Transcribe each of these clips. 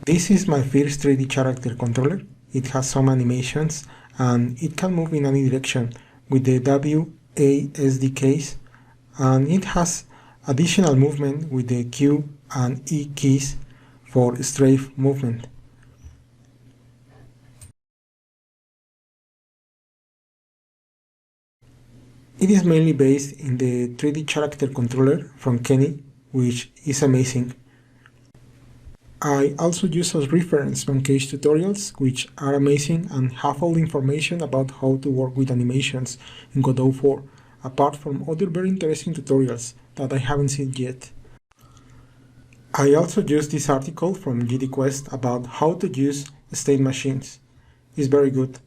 This is my first 3D character controller. It has some animations and it can move in any direction with the WASD keys, and it has additional movement with the Q and E keys for strafe movement. It is mainly based in the 3D character controller from Kenney, which is amazing. I also use as reference some case tutorials, which are amazing and have all the information about how to work with animations in Godot 4, apart from other very interesting tutorials that I haven't seen yet. I also use this article from GDQuest about how to use state machines. It's very good.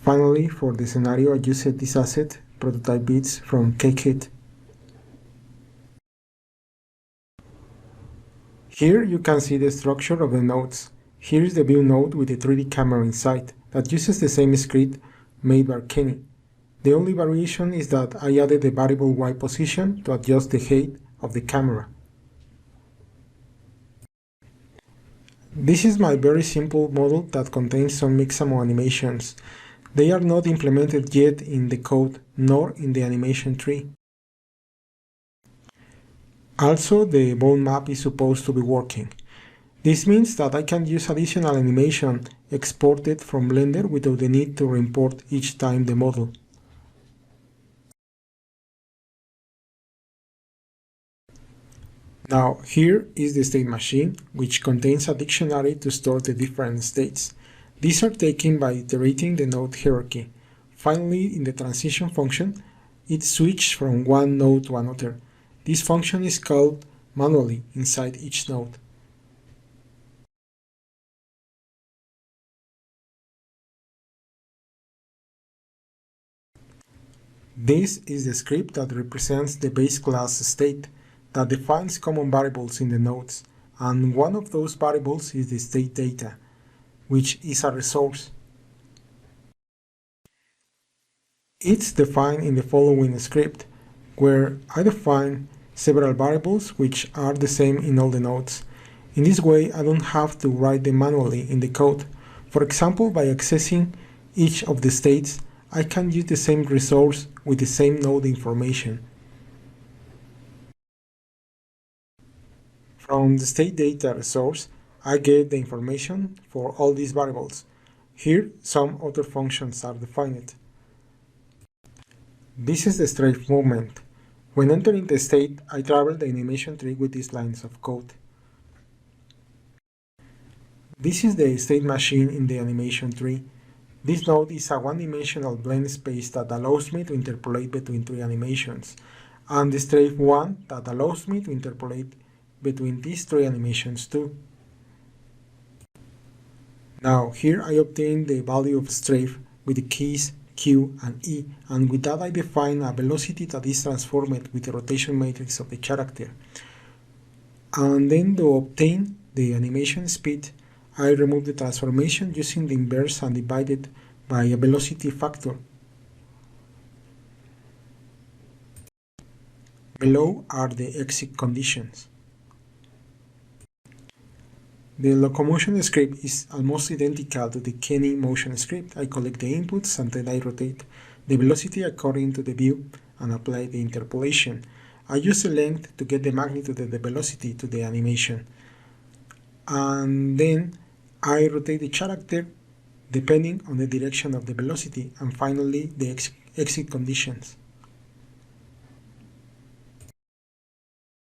Finally, for the scenario, I used this asset, prototype bits from Cakekit. Here you can see the structure of the nodes. Here is the view node with the 3D camera inside that uses the same script made by Kenney. The only variation is that I added the variable Y position to adjust the height of the camera. This is my very simple model that contains some Mixamo animations. They are not implemented yet in the code nor in the animation tree. Also, the bone map is supposed to be working. This means that I can use additional animation exported from Blender without the need to re-import each time the model. Now, here is the state machine, which contains a dictionary to store the different states. These are taken by iterating the node hierarchy. Finally, in the transition function, it switches from one node to another. This function is called manually inside each node. This is the script that represents the base class state that defines common variables in the nodes, and one of those variables is the state data, which is a resource. It's defined in the following script, where I define several variables which are the same in all the nodes. In this way, I don't have to write them manually in the code. For example, by accessing each of the states, I can use the same resource with the same node information. From the state data resource, I get the information for all these variables. Here, some other functions are defined. This is the strafe movement. When entering the state, I travel the animation tree with these lines of code. This is the state machine in the animation tree. This node is a one-dimensional blend space that allows me to interpolate between three animations, and the strafe 1 that allows me to interpolate between these three animations too. Now, here I obtain the value of strafe with the keys Q and E, and with that I define a velocity that is transformed with the rotation matrix of the character. And then to obtain the animation speed, I remove the transformation using the inverse and divide it by a velocity factor. Below are the exit conditions. The locomotion script is almost identical to the Kenney motion script. I collect the inputs and then I rotate the velocity according to the view and apply the interpolation. I use the length to get the magnitude of the velocity to the animation. And then I rotate the character depending on the direction of the velocity, and finally the exit conditions.